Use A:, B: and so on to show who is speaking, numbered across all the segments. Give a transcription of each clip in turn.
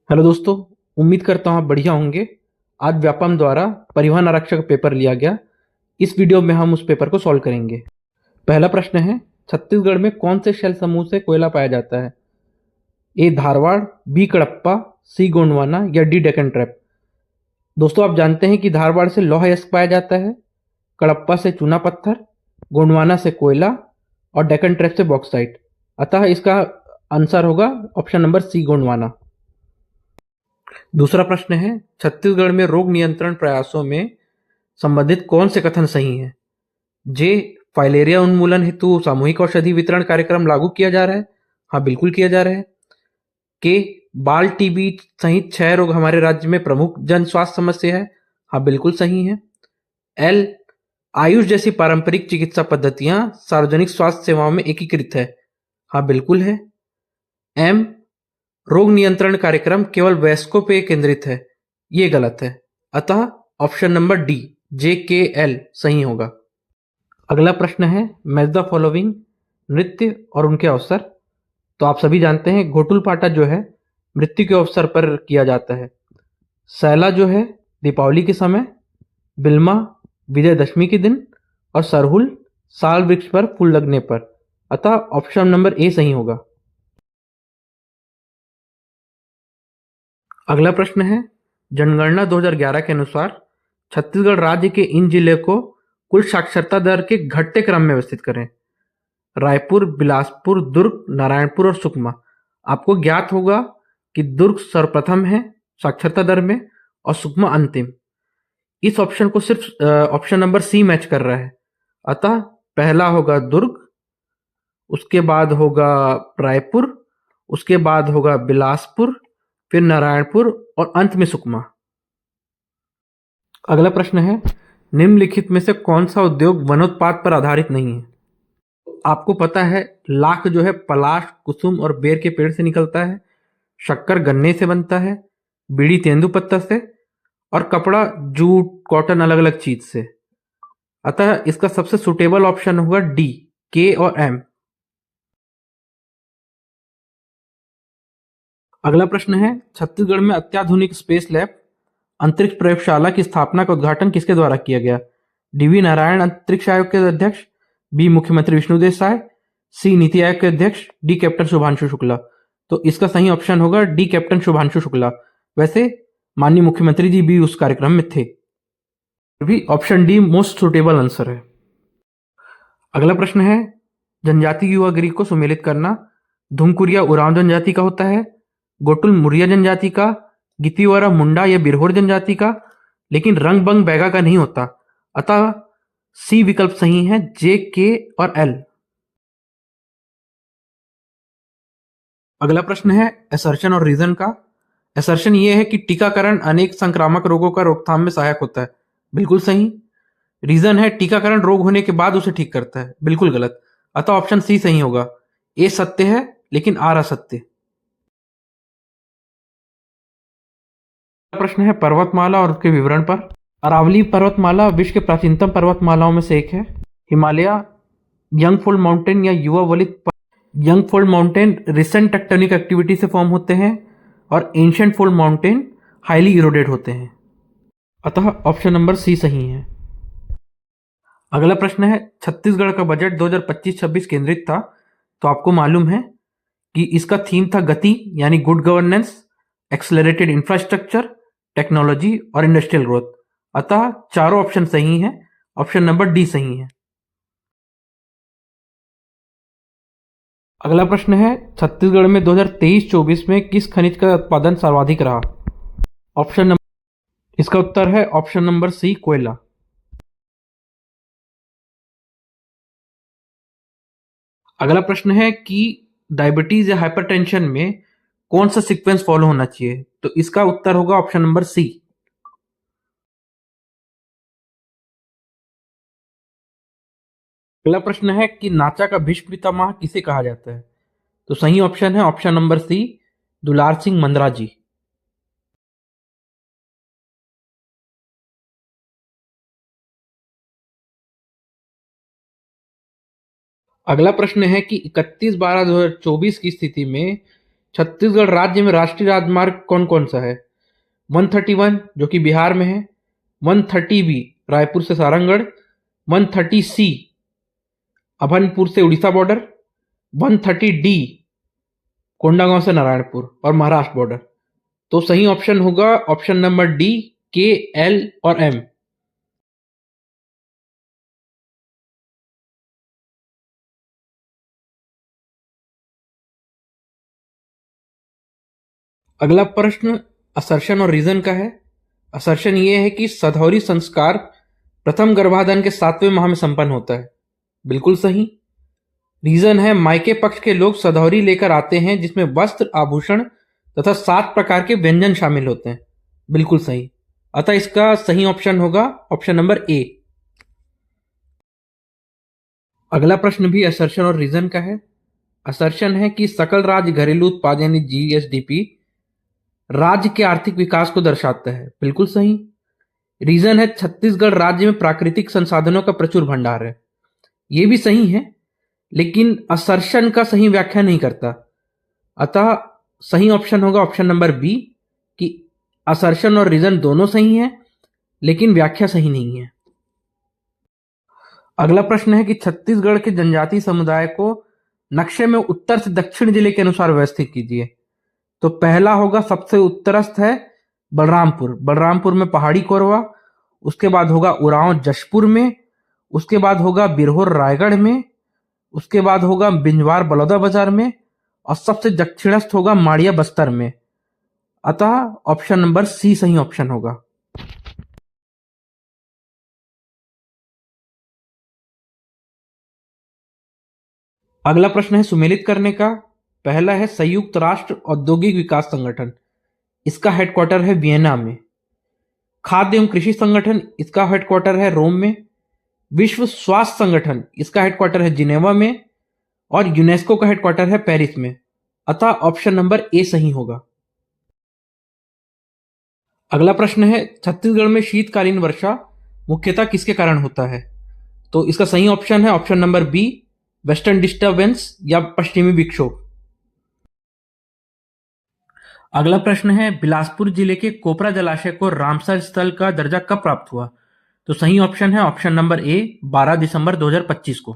A: Hello दोस्तों। उम्मीद करता हूँ आप बढ़िया होंगे। आज व्यापम द्वारा परिवहन आरक्षक पेपर लिया गया। इस वीडियो में हम उस पेपर को सॉल्व करेंगे। पहला प्रश्न है, छत्तीसगढ़ में कौन से शैल समूह से कोयला पाया जाता है? ए धारवाड़, बी कडप्पा, सी गोंडवाना या डी डेक्कन ट्रैप। दोस्तों, आप जानते हैं कि धारवाड़ से लौह अयस्क पाया जाता है, कडप्पा से चूना पत्थर, गोंडवाना से कोयला और डेक्कन ट्रैप से बॉक्साइट। अतः इसका आंसर होगा ऑप्शन नंबर सी, गोंडवाना। दूसरा प्रश्न है, छत्तीसगढ़ में रोग नियंत्रण प्रयासों में संबंधित कौन से कथन सही हैं? जे, फाइलेरिया उन्मूलन हेतु सामूहिक औषधि वितरण कार्यक्रम लागू किया जा रहा है। हाँ, बिल्कुल किया जा रहा है। के, बाल टीबी सहित 6 रोग हमारे राज्य में प्रमुख जन स्वास्थ्य समस्या है। हाँ, बिल्कुल सही है। एल, आयुष जैसी पारंपरिक चिकित्सा पद्धतियां सार्वजनिक स्वास्थ्य सेवाओं में एकीकृत है। हाँ, बिल्कुल है। एम, रोग नियंत्रण कार्यक्रम केवल वयस्कों पे केंद्रित है। ये गलत है। अतः ऑप्शन नंबर डी, जे के एल सही होगा। अगला प्रश्न है, मैच द फॉलोइंग नृत्य और उनके अवसर। तो आप सभी जानते हैं घोटुल पाटा जो है मृत्यु के अवसर पर किया जाता है। सैला जो है दीपावली के समय, बिल्मा विजयदशमी के दिन और सरहुल साल वृक्ष पर फूल लगने पर। अतः ऑप्शन नंबर ए सही होगा। अगला प्रश्न है, जनगणना 2011 के अनुसार छत्तीसगढ़ राज्य के इन जिले को कुल साक्षरता दर के घटते क्रम में व्यवस्थित करें। रायपुर, बिलासपुर, दुर्ग, नारायणपुर और सुकमा। आपको ज्ञात होगा कि दुर्ग सर्वप्रथम है साक्षरता दर में और सुकमा अंतिम। इस ऑप्शन को सिर्फ ऑप्शन नंबर सी मैच कर रहा है। अतः पहला होगा दुर्ग, उसके बाद होगा रायपुर, उसके बाद होगा बिलासपुर, फिर नारायणपुर और अंत में सुकमा। अगला प्रश्न है, निम्नलिखित में से कौन सा उद्योग वनोत्पाद पर आधारित नहीं है? आपको पता है लाख जो है पलाश, कुसुम और बेर के पेड़ से निकलता है, शक्कर गन्ने से बनता है, बीड़ी तेंदुपत्ता से और कपड़ा जूट कॉटन अलग अलग चीज से। अतः इसका सबसे सुटेबल ऑप्शन होगा डी, के और एम। अगला प्रश्न है, छत्तीसगढ़ में अत्याधुनिक स्पेस लैब अंतरिक्ष प्रयोगशाला की स्थापना का उद्घाटन किसके द्वारा किया गया? डीवी नारायण अंतरिक्ष आयोग के अध्यक्ष, बी मुख्यमंत्री विष्णुदेव साय, सी नीति आयोग के अध्यक्ष, डी कैप्टन शुभांशु शुक्ला। तो इसका सही ऑप्शन होगा डी, कैप्टन शुभांशु शुक्ला। वैसे माननीय मुख्यमंत्री जी भी उस कार्यक्रम में थे। भी option D most suitable answer है। अगला प्रश्न है, जनजाति युवा गृह को सुमेलित करना धुमकुरिया उरांव जनजाति का होता है, गोटुल मुरिया जनजाति का, गितिवारा मुंडा या बिरहोर जनजाति का, लेकिन रंग बंग बैगा का नहीं होता। अतः सी विकल्प सही है, जे, के और एल। अगला प्रश्न है असर्शन और रीजन का। असर्शन ये है कि टीकाकरण अनेक संक्रामक रोगों का रोकथाम में सहायक होता है। बिल्कुल सही। रीजन है टीकाकरण रोग होने के बाद उसे ठीक करता है। बिल्कुल गलत। अतः ऑप्शन सी सही होगा। ए सत्य है लेकिन आर असत्य। प्रश्न है पर्वतमाला और उसके विवरण पर। अरावली पर्वतमाला विश्व के प्राचीनतम पर्वतमालाओं में से एक है। हिमालय यंगफोल्ड माउंटेन या युवा वलित यंगफोल्ड माउंटेन रिसेंट टेक्टोनिक एक्टिविटी से फॉर्म होते हैं और ancient fold mountain highly eroded होते हैं। अतः ऑप्शन नंबर सी सही है। अगला प्रश्न है, छत्तीसगढ़ का बजट 2025-26 केंद्रित था। तो आपको मालूम है कि इसका थीम था गति यानी good governance, accelerated infrastructure, technology और इंडस्ट्रियल ग्रोथ। अतः चारों ऑप्शन सही हैं। ऑप्शन नंबर डी सही है। अगला प्रश्न है, छत्तीसगढ़ में 2023-24 में किस खनिज का उत्पादन सर्वाधिक रहा? ऑप्शन नंबर इसका उत्तर है ऑप्शन नंबर सी, कोयला। अगला प्रश्न है कि डायबिटीज या हाइपरटेंशन में कौन सा सीक्वेंस फॉलो होना चाहिए? तो इसका उत्तर होगा ऑप्शन नंबर सी। अगला प्रश्न है कि नाचा का भीष्म पितामह किसे कहा जाता है? तो सही ऑप्शन है ऑप्शन नंबर सी, दुलार सिंह मंदरा जी। अगला प्रश्न है कि 31/12/2024 की स्थिति में छत्तीसगढ़ राज्य में राष्ट्रीय राजमार्ग कौन कौन सा है? 131 जो कि बिहार में है, 130B रायपुर से सारंगढ़, 130C अभनपुर से उड़ीसा बॉर्डर, 130D कोंडागांव से नारायणपुर और महाराष्ट्र बॉर्डर। तो सही ऑप्शन होगा ऑप्शन नंबर डी, के, एल और एम। अगला प्रश्न असर्शन और रीजन का है। असर्शन ये है कि सधौरी संस्कार प्रथम गर्भाधान के 7वें माह में संपन्न होता है। बिल्कुल सही। रीजन है मायके पक्ष के लोग सधौरी लेकर आते हैं जिसमें वस्त्र, आभूषण तथा 7 प्रकार के व्यंजन शामिल होते हैं। बिल्कुल सही। अतः इसका सही ऑप्शन होगा ऑप्शन नंबर ए। अगला प्रश्न भी असर्शन और रीजन का है। असर्शन है कि सकल राज्य घरेलू उत्पाद यानी जीएसडीपी राज्य के आर्थिक विकास को दर्शाता है। बिल्कुल सही। रीजन है छत्तीसगढ़ राज्य में प्राकृतिक संसाधनों का प्रचुर भंडार है। यह भी सही है, लेकिन असर्शन का सही व्याख्या नहीं करता। अतः सही ऑप्शन होगा ऑप्शन नंबर बी कि असर्शन और रीजन दोनों सही हैं, लेकिन व्याख्या सही नहीं है। अगला प्रश्न है कि छत्तीसगढ़ के जनजातीय समुदाय को नक्शे में उत्तर से दक्षिण जिले के अनुसार व्यवस्थित कीजिए। तो पहला होगा, सबसे उत्तरस्थ है बलरामपुर। बलरामपुर में पहाड़ी कोरवा। उसके बाद होगा उरांव जशपुर में। उसके बाद होगा बिरहोर रायगढ़ में। उसके बाद होगा बिंजवार बलौदाबाजार में। और सबसे दक्षिणस्थ होगा माड़िया बस्तर में। अतः ऑप्शन नंबर सी सही ऑप्शन होगा। अगला प्रश्न है सुमेलित करने का। पहला है संयुक्त राष्ट्र औद्योगिक विकास संगठन, इसका हेडक्वार्टर है वियना में। खाद्य एवं कृषि संगठन, इसका हेडक्वार्टर है रोम में। विश्व स्वास्थ्य संगठन, इसका हेडक्वार्टर है जिनेवा में। और यूनेस्को का हेडक्वार्टर है पेरिस में। अतः ऑप्शन नंबर ए सही होगा। अगला प्रश्न है छत्तीसगढ़ में शीतकालीन वर्षा मुख्यतः किसके कारण होता है? तो इसका सही ऑप्शन है option number B, western disturbance या पश्चिमी विक्षोभ। अगला प्रश्न है बिलासपुर जिले के कोपरा जलाशय को रामसर स्थल का दर्जा कब प्राप्त हुआ? तो सही ऑप्शन है ऑप्शन नंबर ए, 12 दिसंबर 2025 को।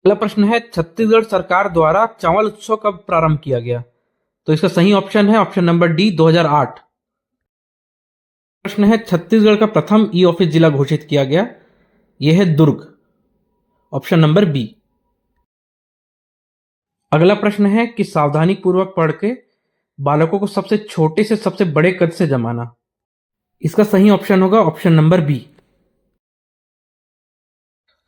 A: अगला प्रश्न है छत्तीसगढ़ सरकार द्वारा चावल उत्सव कब प्रारंभ किया गया? तो इसका सही ऑप्शन है ऑप्शन नंबर डी, 2008। प्रश्न है छत्तीसगढ़ का प्रथम ई ऑफिस जिला घोषित किया गया। यह है दुर्ग। Option number B. अगला प्रश्न है कि सावधानी पूर्वक पढ़ के बालकों को सबसे छोटे से सबसे बड़े कद से जमाना। इसका सही ऑप्शन होगा ऑप्शन नंबर बी।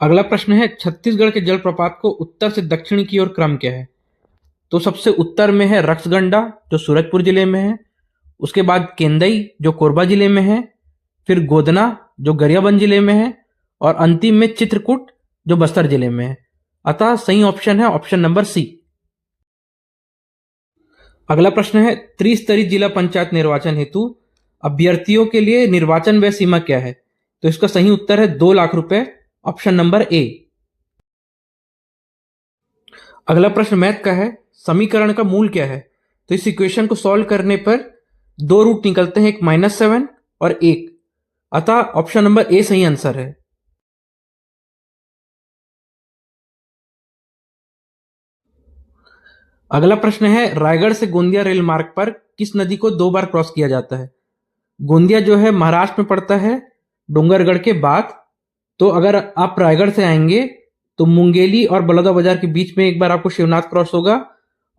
A: अगला प्रश्न है छत्तीसगढ़ के जलप्रपात को उत्तर से दक्षिण की ओर क्रम क्या है? तो सबसे उत्तर में है रक्सगंडा जो सूरजपुर जिले में है। उसके बाद केंदई जो कोरबा जिले में है। फिर गोदना जो गरियाबंद जिले में है। और अंतिम में चित्रकूट जो बस्तर जिले में है। अतः सही ऑप्शन है ऑप्शन नंबर सी। अगला प्रश्न है त्रिस्तरीय जिला पंचायत निर्वाचन हेतु अभ्यर्थियों के लिए निर्वाचन व्यय सीमा क्या है? तो इसका सही उत्तर है 2 लाख रुपए, ऑप्शन नंबर ए। अगला प्रश्न मैथ का है, समीकरण का मूल क्या है? तो इस इक्वेशन को सॉल्व करने पर 2 रूट निकलते हैं, एक -7 और 1। अतः ऑप्शन नंबर ए सही आंसर है। अगला प्रश्न है रायगढ़ से गोंदिया रेल मार्ग पर किस नदी को 2 बार क्रॉस किया जाता है? गोंदिया जो है महाराष्ट्र में पड़ता है डोंगरगढ़ के बाद। तो अगर आप रायगढ़ से आएंगे तो मुंगेली और बलौदाबाजार के बीच में एक बार आपको शिवनाथ क्रॉस होगा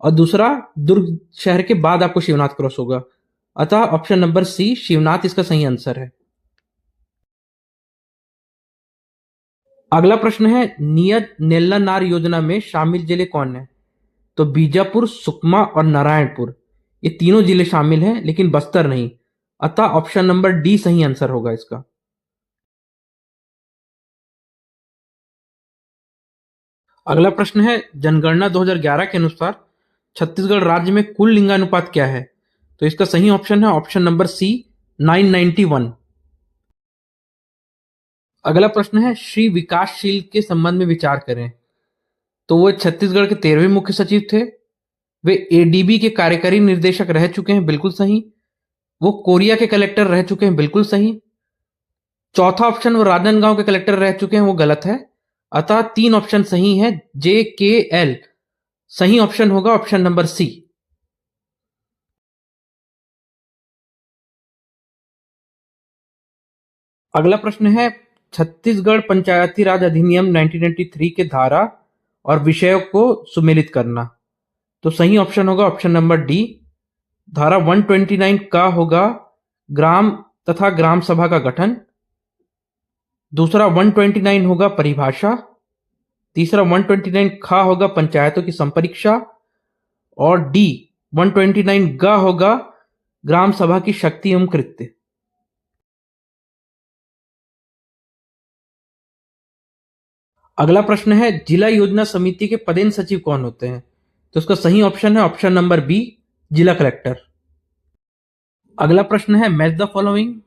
A: और दूसरा दुर्ग शहर के बाद आपको शिवनाथ क्रॉस होगा। अतः ऑप्शन नंबर सी शिवनाथ इसका सही आंसर है। अगला प्रश्न है नियत नेल्ला नार योजना में शामिल जिले कौन है? तो बीजापुर, सुकमा और नारायणपुर ये तीनों जिले शामिल हैं, लेकिन बस्तर नहीं। अतः ऑप्शन नंबर डी सही आंसर होगा इसका। अगला प्रश्न है जनगणना 2011 के अनुसार छत्तीसगढ़ राज्य में कुल लिंगानुपात क्या है? तो इसका सही ऑप्शन है ऑप्शन नंबर सी, 991। अगला प्रश्न है श्री विकासशील के संबंध में विचार करें। तो वो छत्तीसगढ़ के 13वें मुख्य सचिव थे। वे एडीबी के कार्यकारी निर्देशक रह चुके हैं, बिल्कुल सही। वो कोरिया के कलेक्टर रह चुके हैं, बिल्कुल सही। चौथा ऑप्शन वो राजनांदगांव के कलेक्टर रह चुके हैं, वो गलत है। अतः 3 ऑप्शन सही है, जे के एल। सही ऑप्शन होगा ऑप्शन नंबर सी। अगला प्रश्न है, छत्तीसगढ़ पंचायती राज अधिनियम 1993 के धारा और विषयों को सुमेलित करना। तो सही ऑप्शन होगा ऑप्शन नंबर डी। धारा 129 का होगा ग्राम तथा ग्राम सभा का गठन। दूसरा 129 होगा परिभाषा। तीसरा 129 खा होगा पंचायतों की संपरीक्षा। और डी 129 ग होगा ग्राम सभा की शक्ति एवं कृत्य। अगला प्रश्न है, जिला योजना समिति के पदेन सचिव कौन होते हैं? तो इसका सही ऑप्शन है ऑप्शन नंबर बी, जिला कलेक्टर। अगला प्रश्न है, मैच द फॉलोइंग।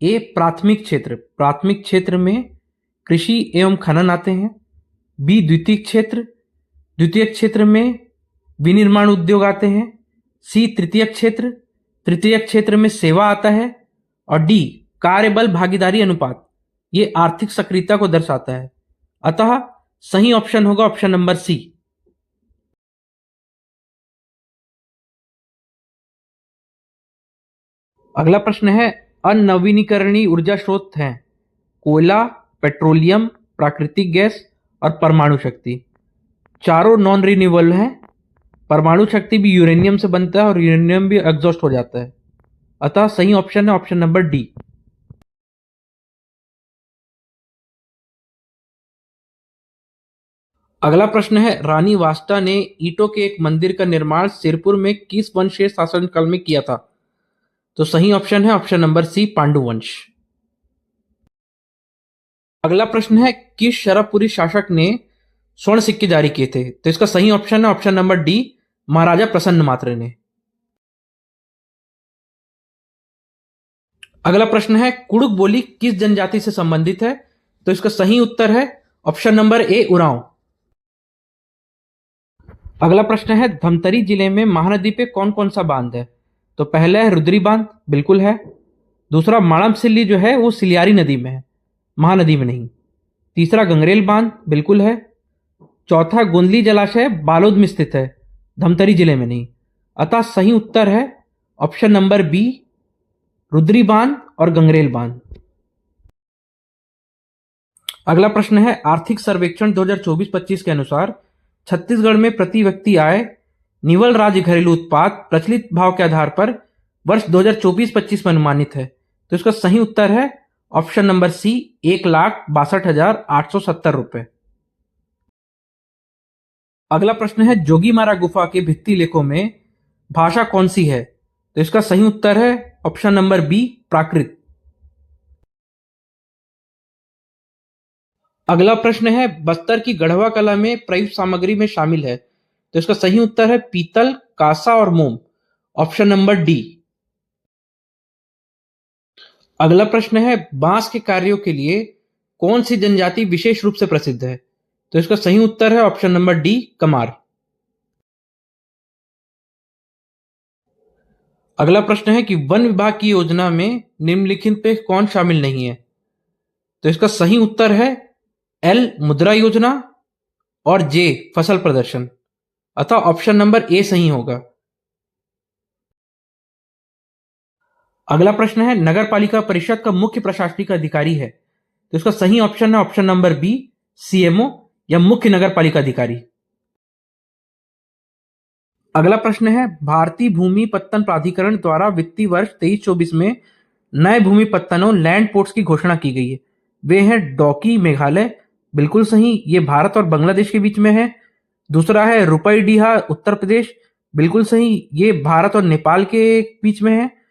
A: ए प्राथमिक क्षेत्र, प्राथमिक क्षेत्र में कृषि एवं खनन आते हैं। बी द्वितीय क्षेत्र, द्वितीय क्षेत्र में विनिर्माण उद्योग आते हैं। सी तृतीय क्षेत्र, तृतीय क्षेत्र में सेवा आता है। और डी कार्यबल भागीदारी अनुपात, ये आर्थिक सक्रियता को दर्शाता है। अतः सही ऑप्शन होगा ऑप्शन नंबर सी। अगला प्रश्न है, अनवीनीकरणीय ऊर्जा स्रोत हैं कोयला, पेट्रोलियम, प्राकृतिक गैस और परमाणु शक्ति। चारों नॉन रिन्यूएबल हैं। परमाणु शक्ति भी यूरेनियम से बनता है और यूरेनियम भी एग्जॉस्ट हो जाता है। अतः सही ऑप्शन है ऑप्शन नंबर डी। अगला प्रश्न है, रानी वास्ता ने ईंटों के एक मंदिर का निर्माण सिरपुर में किस वंशीय शासनकाल में किया था? तो सही ऑप्शन है ऑप्शन नंबर सी, पांडु वंश। अगला प्रश्न है, किस शरभपुरी शासक ने स्वर्ण सिक्के जारी किए थे? तो इसका सही ऑप्शन है ऑप्शन नंबर डी, महाराजा प्रसन्न मात्र ने। अगला प्रश्न है, कुड़ुक बोली किस जनजाति से संबंधित है? तो इसका सही उत्तर है ऑप्शन नंबर ए, उरांव। अगला प्रश्न है, धमतरी जिले में महानदी पे कौन कौन सा बांध है? तो पहला है रुद्री बांध, बिल्कुल है। दूसरा माणम सिल्ली जो है वो सिलियारी नदी में है, महानदी में नहीं। तीसरा गंगरेल बांध, बिल्कुल है। चौथा गोंदली जलाशय बालोद में स्थित है, धमतरी जिले में नहीं। अतः सही उत्तर है ऑप्शन नंबर बी, रुद्री बांध और गंगरेल बांध। अगला प्रश्न है, आर्थिक सर्वेक्षण 2024-25 के अनुसार छत्तीसगढ़ में प्रति व्यक्ति आय, निवल राज्य घरेलू उत्पाद प्रचलित भाव के आधार पर वर्ष 2024-25 में अनुमानित है। तो इसका सही उत्तर है ऑप्शन नंबर सी, 1,62,870 रुपए। अगला प्रश्न है, जोगीमारा गुफा के भित्ति लेखों में भाषा कौन सी है? तो इसका सही उत्तर है ऑप्शन नंबर बी, प्राकृत। अगला प्रश्न है, बस्तर की गढ़वा कला में प्रयुक्त सामग्री में शामिल है। तो इसका सही उत्तर है पीतल, कांसा और मोम, ऑप्शन नंबर डी। अगला प्रश्न है, बांस के कार्यों के लिए कौन सी जनजाति विशेष रूप से प्रसिद्ध है? तो इसका सही उत्तर है ऑप्शन नंबर डी, कमार। अगला प्रश्न है कि वन विभाग की योजना में निम्नलिखित पे कौन शामिल नहीं है? तो इसका सही उत्तर है एल, मुद्रा योजना और जे, फसल प्रदर्शन। अतः ऑप्शन नंबर ए सही होगा। अगला प्रश्न है, नगर पालिका परिषद का मुख्य प्रशासनिक अधिकारी है। तो इसका सही ऑप्शन है ऑप्शन नंबर बी, सीएमओ या मुख्य नगर पालिका अधिकारी। अगला प्रश्न है, भारतीय भूमि पत्तन प्राधिकरण द्वारा वित्तीय वर्ष 23-24 में नए भूमि पत्तनों लैंड पोर्ट्स की घोषणा की गई है। वे हैं डॉकी मेघालय, बिल्कुल सही, ये भारत और बांग्लादेश के बीच में है। दूसरा है रुपईडीहा उत्तर प्रदेश, बिल्कुल सही, ये भारत और नेपाल के बीच में है।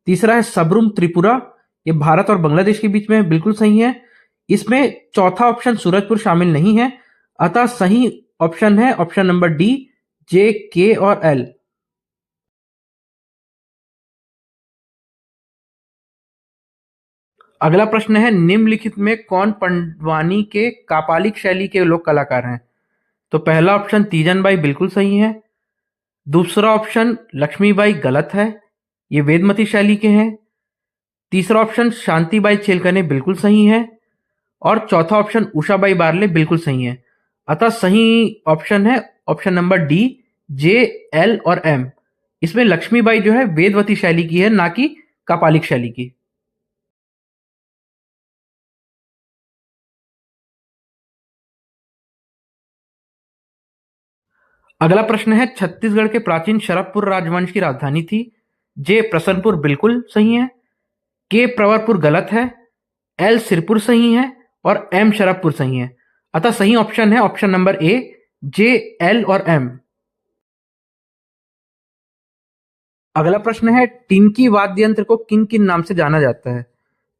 A: तीसरा है सबरुम त्रिपुरा, ये भारत और बांग्लादेश के बीच में है, बिल्कुल सही है। इसमें चौथा ऑप्शन सूरजपुर शामिल नहीं है। अतः सही ऑप्शन है ऑप्शन नंबर डी, जे, के और एल। अगला प्रश्न है, निम्नलिखित में कौन पंडवानी के कापालिक शैली के लोक कलाकार हैं? तो पहला ऑप्शन तीजनबाई बिल्कुल सही है। दूसरा ऑप्शन लक्ष्मीबाई गलत है, ये वेदमती शैली के हैं। तीसरा ऑप्शन शांतिबाई छेलकने बिल्कुल सही है और चौथा ऑप्शन उषाबाई बारले बिल्कुल सही है। अतः सही ऑप्शन है ऑप्शन नंबर डी, जे, एल और एम। इसमें लक्ष्मीबाई जो है वेदवती शैली की है, ना कि कापालिक शैली की। अगला प्रश्न है, छत्तीसगढ़ के प्राचीन शरभपुर राजवंश की राजधानी थी। जे प्रसन्नपुर बिल्कुल सही है, के प्रवरपुर गलत है, एल सिरपुर सही है और एम शरभपुर सही है। अतः सही ऑप्शन है option number A, J, L और एम। अगला प्रश्न है, टिनकी वाद्य यंत्र को किन किन नाम से जाना जाता है?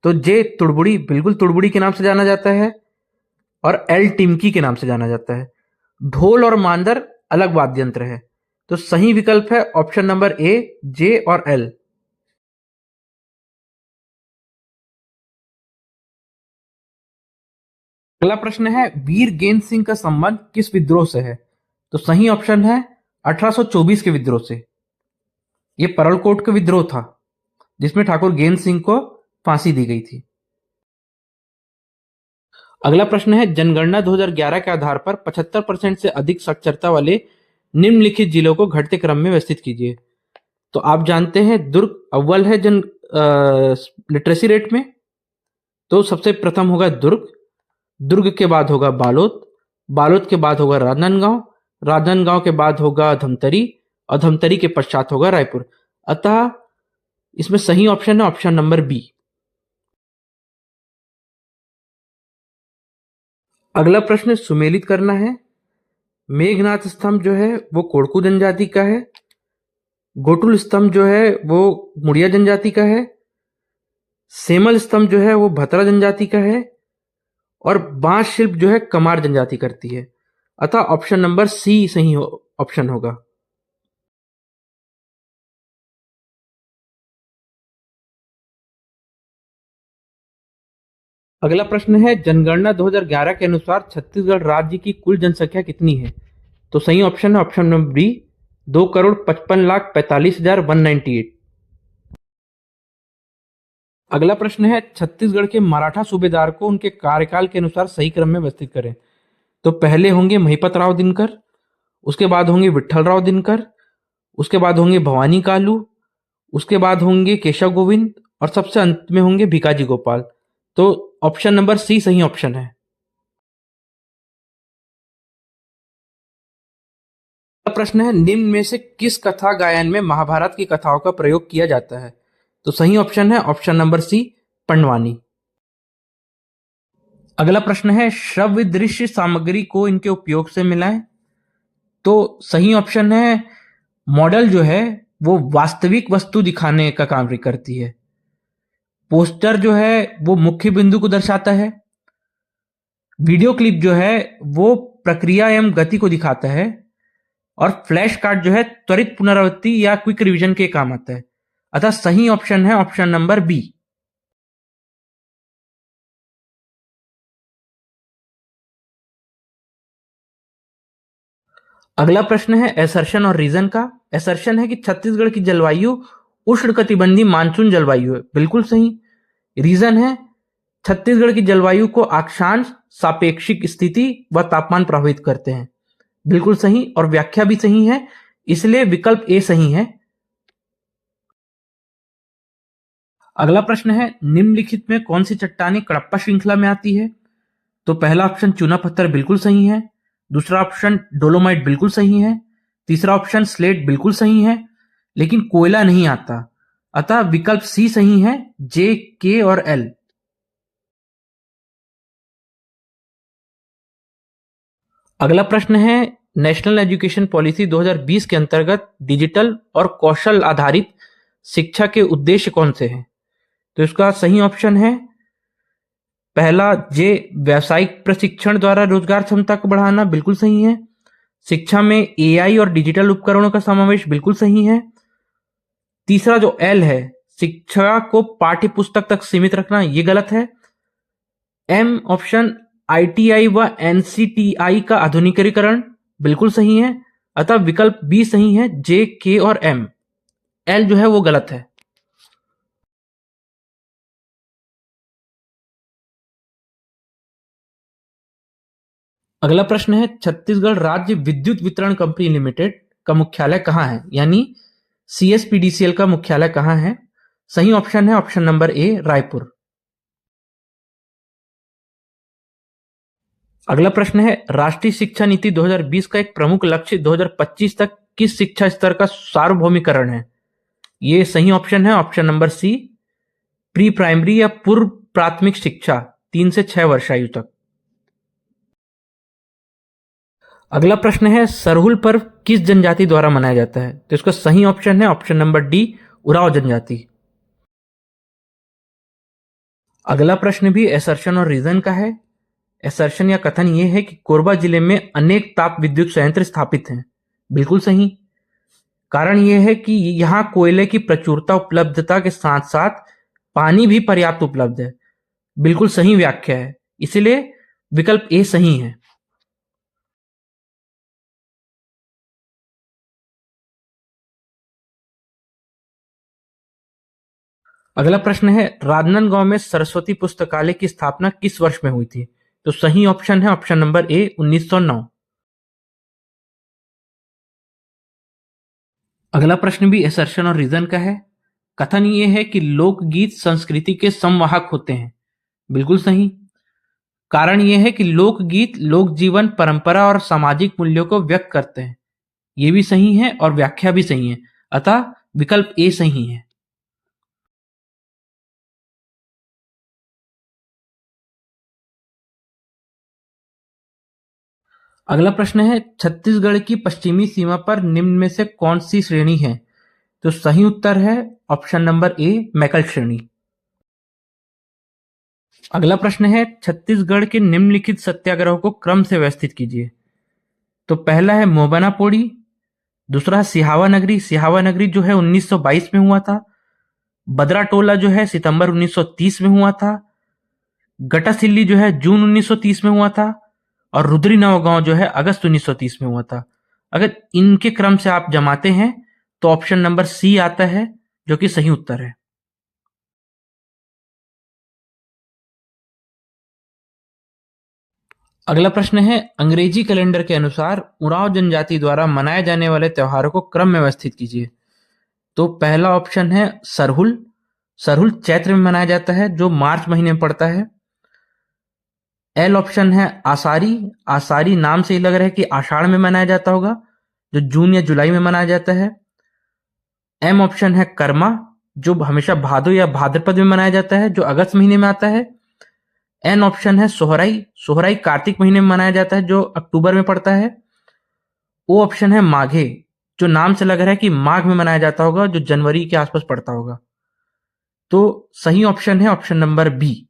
A: तो जे तुड़बुड़ी बिल्कुल तुड़बुड़ी के नाम से जाना जाता है और एल टिमकी के नाम से जाना जाता है। ढोल और मांदर अलग वाद्य यंत्र है। तो सही विकल्प है ऑप्शन नंबर ए, जे और एल। अगला प्रश्न है, वीर गेंद सिंह का संबंध किस विद्रोह से है? तो सही ऑप्शन है 1824 के विद्रोह से। ये परलकोट का विद्रोह था जिसमें ठाकुर गेंद सिंह को फांसी दी गई थी। अगला प्रश्न है, जनगणना 2011 के आधार पर 75% से अधिक साक्षरता वाले निम्नलिखित जिलों को घटते क्रम में व्यवस्थित कीजिए। तो आप जानते हैं दुर्ग अव्वल है जन लिटरेसी रेट में। तो सबसे प्रथम होगा दुर्ग, दुर्ग के बाद होगा बालोद, बालोद के बाद होगा राजनांदगांव, राजनांदगांव के बाद होगा धमतरी और धमतरी के पश्चात होगा रायपुर। अतः इसमें सही ऑप्शन है ऑप्शन नंबर बी। अगला प्रश्न सुमेलित करना है। मेघनाथ स्तंभ जो है वो कोड़कू जनजाति का है। गोटुल स्तंभ जो है वो मुड़िया जनजाति का है। सेमल स्तंभ जो है वो भतरा जनजाति का है और बांस शिल्प जो है कमार जनजाति करती है। अतः ऑप्शन नंबर सी सही ऑप्शन होगा। अगला प्रश्न है, जनगणना 2011 के अनुसार छत्तीसगढ़ राज्य की कुल जनसंख्या कितनी है? तो सही ऑप्शन है ऑप्शन नंबर बी, 2,55,45,198। अगला प्रश्न है, छत्तीसगढ़ के मराठा सूबेदार को उनके कार्यकाल के अनुसार सही क्रम में व्यवस्थित करें। तो पहले होंगे महिपत राव दिनकर, उसके बाद होंगे विट्ठल राव दिनकर, उसके बाद होंगे भवानी कालू, उसके बाद होंगे केशव गोविंद और सबसे अंत में होंगे भिकाजी गोपाल। तो ऑप्शन नंबर सी सही ऑप्शन है। अगला प्रश्न है, निम्न में से किस कथा गायन में महाभारत की कथाओं का प्रयोग किया जाता है? तो सही ऑप्शन है ऑप्शन नंबर सी, पंडवानी। अगला प्रश्न है, श्रव्य दृश्य सामग्री को इनके उपयोग से मिलाएं। तो सही ऑप्शन है मॉडल जो है वो वास्तविक वस्तु दिखाने का काम करती है। पोस्टर जो है वो मुख्य बिंदु को दर्शाता है। वीडियो क्लिप जो है वो प्रक्रिया एवं गति को दिखाता है और फ्लैश कार्ड जो है त्वरित पुनरावृत्ति या क्विक रिवीजन के काम आता है। अतः सही ऑप्शन है ऑप्शन नंबर बी। अगला प्रश्न है एसर्शन और रीजन का। एसर्शन है कि छत्तीसगढ़ की जलवायु उष्णकटिबंधीय मानसून जलवायु है, बिल्कुल सही। रीजन है छत्तीसगढ़ की जलवायु को अक्षांश, सापेक्षिक स्थिति व तापमान प्रभावित करते हैं, बिल्कुल सही। और व्याख्या भी सही है, इसलिए विकल्प ए सही है। अगला प्रश्न है, निम्नलिखित में कौन सी चट्टानें कडप्पा श्रृंखला में आती है? तो पहला ऑप्शन चूना पत्थर बिल्कुल सही है, दूसरा ऑप्शन डोलोमाइट बिल्कुल सही है, तीसरा ऑप्शन स्लेट बिल्कुल सही है, लेकिन कोयला नहीं आता। अतः विकल्प सी सही है, जे, के और एल। अगला प्रश्न है, नेशनल एजुकेशन पॉलिसी 2020 के अंतर्गत डिजिटल और कौशल आधारित शिक्षा के उद्देश्य कौन से हैं? तो इसका सही ऑप्शन है पहला जे, व्यावसायिक प्रशिक्षण द्वारा रोजगार क्षमता को बढ़ाना, बिल्कुल सही है। शिक्षा में एआई और डिजिटल उपकरणों का समावेश, बिल्कुल सही है। तीसरा जो एल है, शिक्षा को पाठ्य पुस्तक तक सीमित रखना, ये गलत है। एम ऑप्शन, आईटीआई व एनसीटीआई का आधुनिकीकरण, बिल्कुल सही है। अतः विकल्प बी सही है, जे, के और एम। एल जो है वो गलत है। अगला प्रश्न है, छत्तीसगढ़ राज्य विद्युत वितरण कंपनी लिमिटेड का मुख्यालय कहाँ है, यानी सीएसपीडीसीएल का मुख्यालय कहाँ है? सही ऑप्शन है ऑप्शन नंबर ए, रायपुर। अगला प्रश्न है, राष्ट्रीय शिक्षा नीति 2020 का एक प्रमुख लक्ष्य 2025 तक किस शिक्षा स्तर का सार्वभौमिकरण है? ये सही ऑप्शन है option number C, pre primary या पूर्व प्राथमिक शिक्षा 3 से 6 वर्ष आयु तक। अगला प्रश्न है, सरहुल पर्व किस जनजाति द्वारा मनाया जाता है? तो इसका सही ऑप्शन है ऑप्शन नंबर डी, उरांव जनजाति। अगला प्रश्न भी एसर्शन और रीजन का है। एसर्शन या कथन ये है कि कोरबा जिले में अनेक ताप विद्युत संयंत्र स्थापित हैं। बिल्कुल सही। कारण यह है कि यहाँ कोयले की प्रचुरता उपलब्धता के साथ साथ पानी भी पर्याप्त उपलब्ध है। बिल्कुल सही व्याख्या है, इसलिए विकल्प ए सही है। अगला प्रश्न है, राजनांदगांव में सरस्वती पुस्तकालय की स्थापना किस वर्ष में हुई थी? तो सही ऑप्शन है ऑप्शन नंबर ए, 1909। अगला प्रश्न भी एसर्शन और रीजन का है। कथन ये है कि लोकगीत संस्कृति के संवाहक होते हैं। बिल्कुल सही। कारण यह है कि लोकगीत लोक जीवन, परंपरा और सामाजिक मूल्यों को व्यक्त करते हैं। ये भी सही है और व्याख्या भी सही है, अतः विकल्प ए सही है। अगला प्रश्न है, छत्तीसगढ़ की पश्चिमी सीमा पर निम्न में से कौन सी श्रेणी है? तो सही उत्तर है ऑप्शन नंबर ए, मैकल श्रेणी। अगला प्रश्न है, छत्तीसगढ़ के निम्नलिखित सत्याग्रह को क्रम से व्यवस्थित कीजिए। तो पहला है मोबना पोड़ी, दूसरा सिहावा नगरी। सिहावा नगरी जो है 1922 में हुआ था। बदरा टोला जो है सितंबर 1930 में हुआ था। गटासिल्ली जो है जून 1930 में हुआ था। और रुद्री नवा गांव जो है अगस्त 1930 में हुआ था। अगर इनके क्रम से आप जमाते हैं तो ऑप्शन नंबर सी आता है, जो कि सही उत्तर है। अगला प्रश्न है, अंग्रेजी कैलेंडर के अनुसार उरांव जनजाति द्वारा मनाए जाने वाले त्योहारों को क्रम में व्यवस्थित कीजिए। तो पहला ऑप्शन है सरहुल। सरहुल चैत्र में मनाया जाता है, जो मार्च महीने में पड़ता है। एल ऑप्शन है आसारी। आसारी नाम से ही लग रहा है कि आषाढ़ में मनाया जाता होगा, जो जून या जुलाई में मनाया जाता है। एम ऑप्शन है कर्मा, जो हमेशा भादो या भाद्रपद में मनाया जाता है, जो अगस्त महीने में आता है। एन ऑप्शन है सोहराई। सोहराई कार्तिक महीने में मनाया जाता है, जो अक्टूबर में पड़ता है। ओ ऑप्शन है माघे, जो नाम से लग रहा है कि माघ में मनाया जाता होगा, जो जनवरी के आसपास पड़ता होगा। तो सही ऑप्शन है ऑप्शन नंबर बी।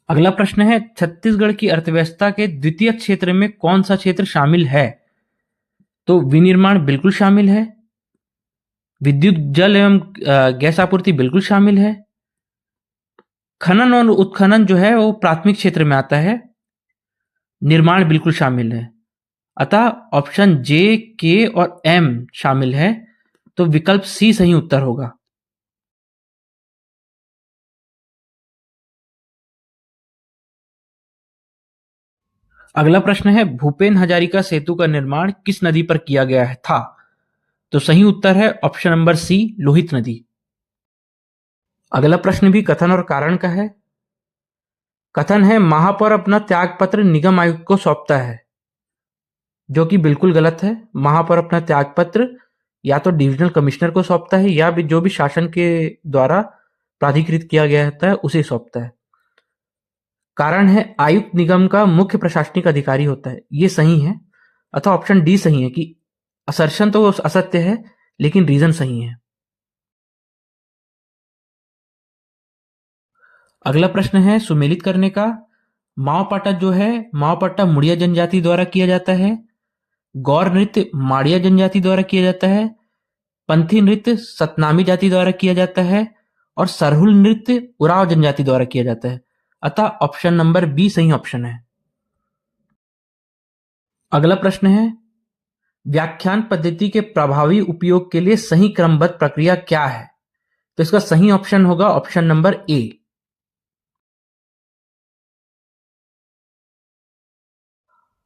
A: अगला प्रश्न है, छत्तीसगढ़ की अर्थव्यवस्था के द्वितीय क्षेत्र में कौन सा क्षेत्र शामिल है? तो विनिर्माण बिल्कुल शामिल है। विद्युत, जल एवं गैस आपूर्ति बिल्कुल शामिल है। खनन और उत्खनन जो है वो प्राथमिक क्षेत्र में आता है। निर्माण बिल्कुल शामिल है। अतः ऑप्शन जे, के और एम शामिल है, तो विकल्प सी सही उत्तर होगा। अगला प्रश्न है, भूपेन हजारिका सेतु का निर्माण किस नदी पर किया गया है था? तो सही उत्तर है ऑप्शन नंबर सी, लोहित नदी। अगला प्रश्न भी कथन और कारण का है। कथन है, महापौर अपना त्यागपत्र निगम आयुक्त को सौंपता है, जो कि बिल्कुल गलत है। महापौर अपना त्यागपत्र या तो डिविजनल कमिश्नर को सौंपता है, या भी जो भी शासन के द्वारा प्राधिकृत किया गया होता है उसे सौंपता है। कारण है, आयुक्त निगम का मुख्य प्रशासनिक अधिकारी होता है। ये सही है, अतः ऑप्शन डी सही है कि असर्शन तो असत्य है, लेकिन रीजन सही है। अगला प्रश्न है सुमेलित करने का। माओपाटा जो है, माओपाटा मुड़िया जनजाति द्वारा किया जाता है। गौर नृत्य माड़िया जनजाति द्वारा किया जाता है। पंथी नृत्य सतनामी जाति द्वारा किया जाता है। और सरहुल नृत्य उरांव जनजाति द्वारा किया जाता है। अतः ऑप्शन नंबर बी सही ऑप्शन है। अगला प्रश्न है, व्याख्यान पद्धति के प्रभावी उपयोग के लिए सही क्रमबद्ध प्रक्रिया क्या है? तो इसका सही ऑप्शन होगा ऑप्शन नंबर ए।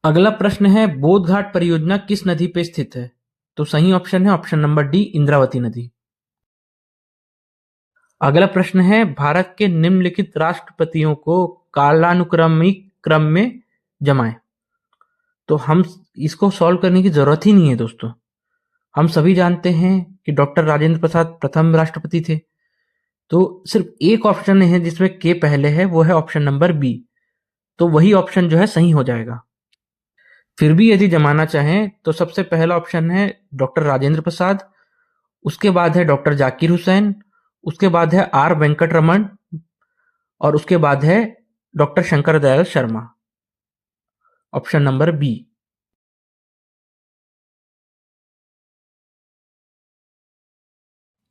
A: अगला प्रश्न है, बोधघाट परियोजना किस नदी पे स्थित है? तो सही ऑप्शन है ऑप्शन नंबर डी, इंद्रावती नदी। अगला प्रश्न है, भारत के निम्नलिखित राष्ट्रपतियों को कालानुक्रमिक क्रम में जमाएं। तो हम इसको सॉल्व करने की जरूरत ही नहीं है दोस्तों। हम सभी जानते हैं कि डॉक्टर राजेंद्र प्रसाद प्रथम राष्ट्रपति थे। तो सिर्फ एक ऑप्शन है जिसमें के पहले है, वो है ऑप्शन नंबर बी। तो वही ऑप्शन जो है सही हो जाएगा। फिर भी यदि जमाना चाहें तो सबसे पहला ऑप्शन है डॉक्टर राजेंद्र प्रसाद, उसके बाद है डॉक्टर जाकिर हुसैन, उसके बाद है आर वेंकट रमन और उसके बाद है doctor Shankar Dayal Sharma. Option number B.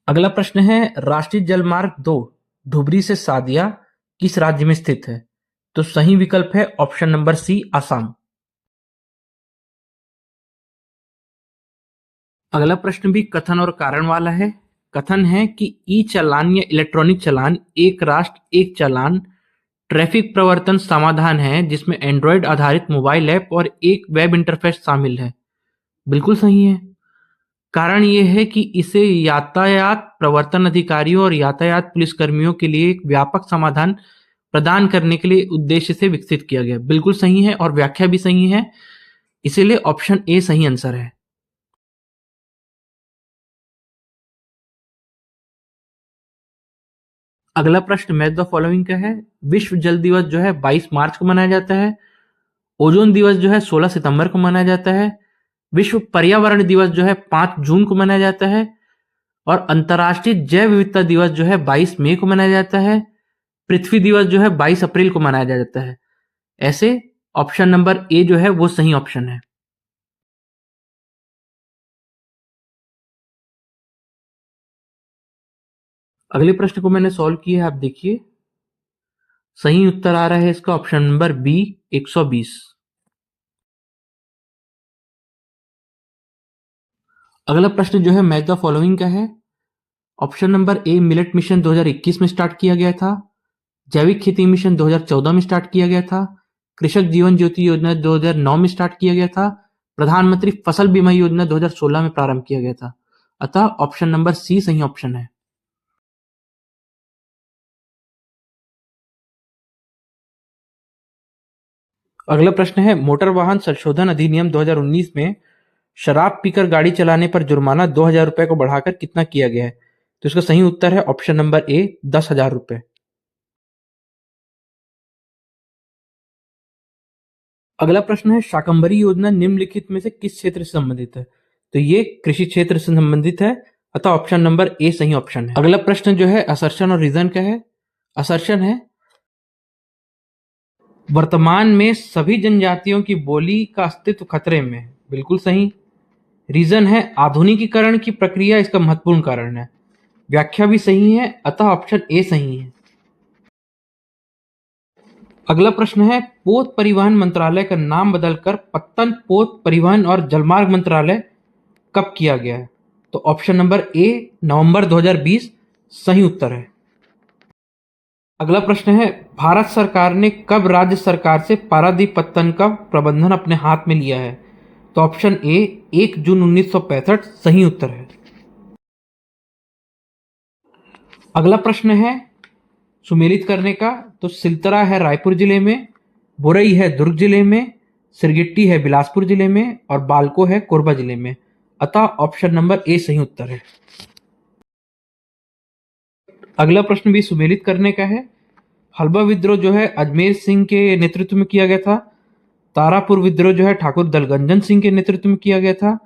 A: अगला प्रश्न है, राष्ट्रीय जलमार्ग 2 धुबरी से सादिया किस राज्य में स्थित है? तो सही विकल्प है ऑप्शन नंबर सी, असम। अगला प्रश्न भी कथन और कारण वाला है। कथन है कि ई चालान या इलेक्ट्रॉनिक चालान एक राष्ट्र एक चालान ट्रैफिक प्रवर्तन समाधान है जिसमें एंड्रॉयड आधारित मोबाइल ऐप और एक वेब इंटरफेस शामिल है। बिल्कुल सही है। कारण यह है कि इसे यातायात प्रवर्तन अधिकारियों और यातायात पुलिसकर्मियों के लिए एक व्यापक समाधान प्रदान करने के लिए उद्देश्य से विकसित किया गया। बिल्कुल सही है और व्याख्या भी सही है, इसीलिए ऑप्शन ए सही आंसर है। अगला प्रश्न मैच द फॉलोइंग का है। विश्व जल दिवस जो है 22 मार्च को मनाया जाता है। ओजोन दिवस जो है 16 सितंबर को मनाया जाता है। विश्व पर्यावरण दिवस जो है 5 जून को मनाया जाता है और अंतर्राष्ट्रीय जैव विविधता दिवस जो है 22 मई को मनाया जाता है। पृथ्वी दिवस जो है 22 अप्रैल को मनाया जाता है। ऐसे ऑप्शन नंबर ए जो है वो सही ऑप्शन है। अगले प्रश्न को मैंने सॉल्व किया है, आप देखिए। सही उत्तर आ रहा है इसका ऑप्शन नंबर बी, 120। अगला प्रश्न जो है मैच द फॉलोइंग का है। Option number A, millet mission 2021 में स्टार्ट किया गया था। जैविक खेती मिशन 2014 में स्टार्ट किया गया था। कृषक जीवन ज्योति योजना 2009 में स्टार्ट किया गया था। प्रधानमंत्री फसल बीमा योजना 2016 में प्रारंभ किया गया था। अतः ऑप्शन नंबर सी सही ऑप्शन है। अगला प्रश्न है, मोटर वाहन संशोधन अधिनियम 2019 में शराब पीकर गाड़ी चलाने पर जुर्माना 2,000 रुपए को बढ़ाकर कितना किया गया है? तो इसका सही उत्तर है ऑप्शन नंबर ए, 10,000 रुपए। अगला प्रश्न है, शाकंभरी योजना निम्नलिखित में से किस क्षेत्र से संबंधित है? तो ये कृषि क्षेत्र से संबंधित है, अतः ऑप्शन नंबर ए सही ऑप्शन है। अगला प्रश्न जो है असर्शन और रीजन का है। असर्शन है, वर्तमान में सभी जनजातियों की बोली का अस्तित्व खतरे में है। बिल्कुल सही। रीजन है, आधुनिकीकरण की प्रक्रिया इसका महत्वपूर्ण कारण है। व्याख्या भी सही है, अतः ऑप्शन ए सही है। अगला प्रश्न है, पोत परिवहन मंत्रालय का नाम बदलकर पत्तन पोत परिवहन और जलमार्ग मंत्रालय कब किया गया है? तो ऑप्शन नंबर ए, नवंबर 2020 सही उत्तर है। अगला प्रश्न है, भारत सरकार ने कब राज्य सरकार से पारादीप पत्तन का प्रबंधन अपने हाथ में लिया है? तो ऑप्शन ए, 1 जून 1965 सही उत्तर है। अगला प्रश्न है सुमेलित करने का। तो सिलतरा है रायपुर जिले में, बुरई है दुर्ग जिले में, सिरगिट्टी है बिलासपुर जिले में और बालको है कोरबा जिले में। अतः ऑप्शन नंबर ए सही उत्तर है। अगला प्रश्न भी सुमेलित करने का है। हलबा विद्रोह जो है अजमेर सिंह के नेतृत्व में किया गया था। तारापुर विद्रोह जो है ठाकुर दलगंजन सिंह के नेतृत्व में किया गया था।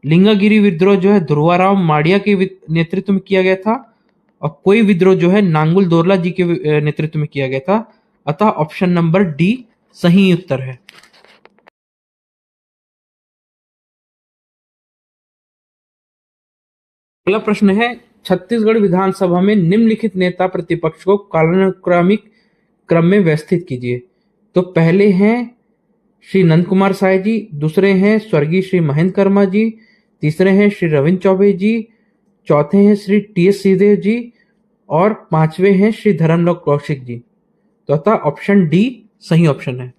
A: लिंगागिरी विद्रोह जो है ध्रुवाराव माड़िया के नेतृत्व में किया गया था और कोई विद्रोह जो है नांगुल दोरला जी के नेतृत्व में किया गया था। अतः ऑप्शन नंबर डी सही उत्तर है। अगला प्रश्न है, छत्तीसगढ़ विधानसभा में निम्नलिखित नेता प्रतिपक्ष को कालानुक्रमिक क्रम में व्यवस्थित कीजिए। तो पहले हैं श्री नंद कुमार साय जी, दूसरे हैं स्वर्गीय श्री महेंद्र कर्मा जी, तीसरे हैं श्री रविंद्र चौबे जी, चौथे हैं श्री टी.एस. सिंहदेव जी और पांचवे हैं श्री धर्मलाल कौशिक जी। तो अतः ऑप्शन डी सही ऑप्शन है।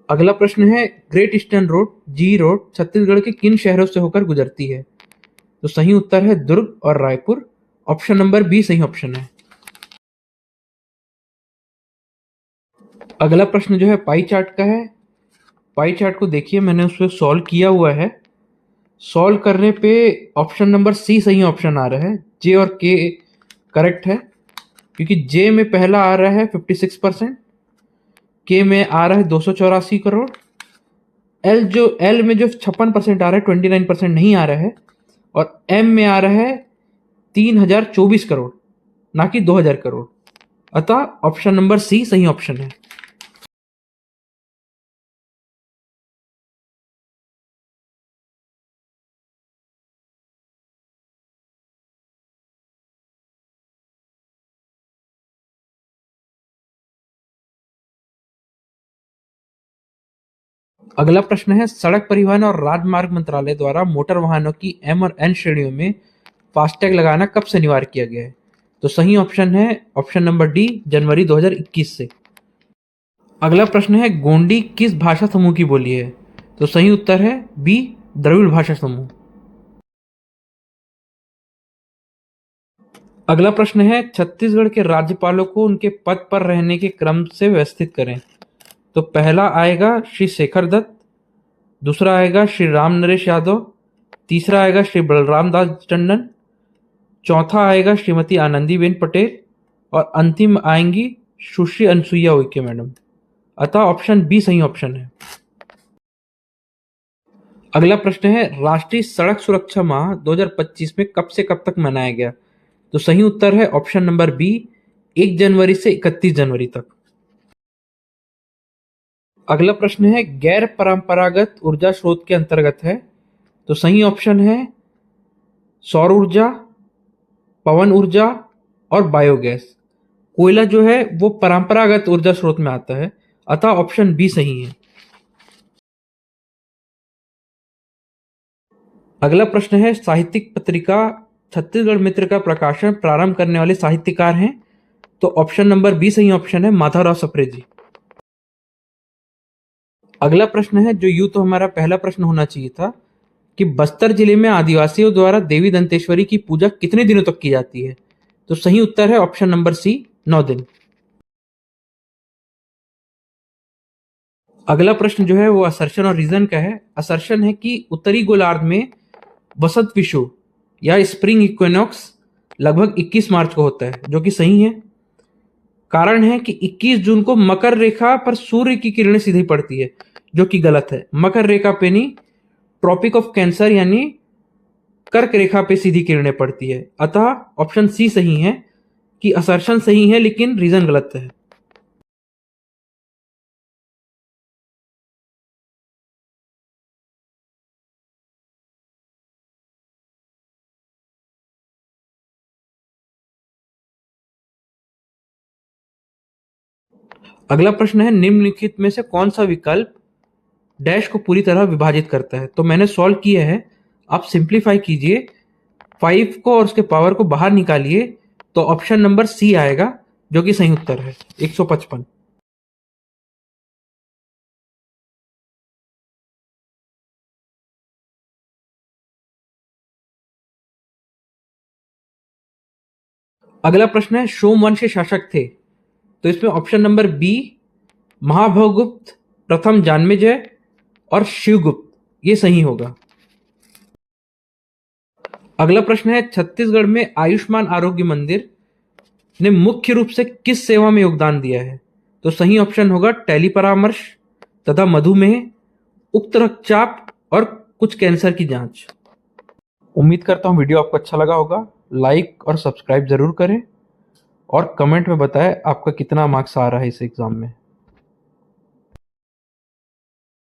A: अगला प्रश्न है, ग्रेट ईस्टर्न रोड जी रोड छत्तीसगढ़ के किन शहरों से होकर गुजरती है? तो सही उत्तर है दुर्ग और रायपुर। ऑप्शन नंबर बी सही ऑप्शन है। अगला प्रश्न जो है पाई चार्ट का है। पाई चार्ट को देखिए, मैंने उसको सॉल्व किया हुआ है। सॉल्व करने पे ऑप्शन नंबर सी सही ऑप्शन आ रहा है। जे और के करेक्ट है, क्योंकि जे में पहला आ रहा है 56%, के में आ रहा है 284 करोड़, एल में जो 56% आ रहा है 29% नहीं आ रहा है, और एम में आ रहा है 3024 करोड़, ना कि 2000 करोड़। अतः ऑप्शन नंबर सी सही ऑप्शन है। अगला प्रश्न है, सड़क परिवहन और राजमार्ग मंत्रालय द्वारा मोटर वाहनों की एम और एन श्रेणियों में फास्टैग लगाना कब से अनिवार्य किया गया है? तो सही ऑप्शन है ऑप्शन नंबर डी, जनवरी 2021 से। अगला प्रश्न है, गोंडी किस भाषा समूह की बोली है? तो सही उत्तर है बी, द्रविड़ भाषा समूह। अगला प्रश्न है, छत्तीसगढ़ के राज्यपालों को उनके पद पर रहने के क्रम से व्यवस्थित करें। तो पहला आएगा श्री शेखर दत्त, दूसरा आएगा श्री राम नरेश यादव, तीसरा आएगा श्री बलराम दास टंडन, चौथा आएगा श्रीमती आनंदीबेन पटेल और अंतिम आएंगी सुश्री अनसुईया उइके मैडम। अतः ऑप्शन बी सही ऑप्शन है। अगला प्रश्न है, राष्ट्रीय सड़क सुरक्षा माह 2025 में कब से कब तक मनाया गया? तो सही उत्तर है ऑप्शन नंबर बी, 1 जनवरी से 31 जनवरी तक। अगला प्रश्न है, गैर परंपरागत ऊर्जा स्रोत के अंतर्गत है। तो सही ऑप्शन है सौर ऊर्जा, पवन ऊर्जा और बायोगैस। कोयला जो है वो परंपरागत ऊर्जा स्रोत में आता है, अतः ऑप्शन बी सही है। अगला प्रश्न है, साहित्यिक पत्रिका छत्तीसगढ़ मित्र का प्रकाशन प्रारंभ करने वाले साहित्यकार हैं। तो ऑप्शन नंबर बी सही ऑप्शन है, माधवराव सप्रे जी। अगला प्रश्न है, जो यूं तो हमारा पहला प्रश्न होना चाहिए था, कि बस्तर जिले में आदिवासियों द्वारा देवी दंतेश्वरी की पूजा कितने दिनों तक की जाती है? तो सही उत्तर है ऑप्शन नंबर सी, 9 दिन। अगला प्रश्न जो है वो असर्शन और रीजन का है। असर्शन है कि उत्तरी गोलार्ध में वसंत विषुव या स्प्रिंग इक्विनॉक्स लगभग 21 मार्च को होता है, जो कि सही है। कारण है कि 21 जून को मकर रेखा पर सूर्य की किरणें सीधी पड़ती है, जो कि गलत है। मकर रेखा पे नहीं, ट्रॉपिक ऑफ कैंसर यानी कर्क रेखा पे सीधी किरणें पड़ती है। अतः ऑप्शन सी सही है कि असर्शन सही है लेकिन रीजन गलत है। अगला प्रश्न है, निम्नलिखित में से कौन सा विकल्प डैश को पूरी तरह विभाजित करता है? तो मैंने सॉल्व किया है, आप सिंप्लीफाई कीजिए, 5 को और उसके पावर को बाहर निकालिए, तो ऑप्शन नंबर सी आएगा, जो कि सही उत्तर है 155। अगला प्रश्न है, सोम वंश के शासक थे। तो इसमें ऑप्शन नंबर बी, महाभवगुप्त, प्रथम जानमेजय और शिवगुप्त, ये सही होगा। अगला प्रश्न है, छत्तीसगढ़ में आयुष्मान आरोग्य मंदिर ने मुख्य रूप से किस सेवा में योगदान दिया है? तो सही ऑप्शन होगा टेली परामर्श तथा मधुमेह, उक्त रक्तचाप और कुछ कैंसर की जांच। उम्मीद करता हूँ वीडियो आपको अच्छा लगा होगा। लाइक और सब्सक्राइब जरूर करें और कमेंट में बताएं आपका कितना मार्क्स आ रहा है इस एग्जाम में।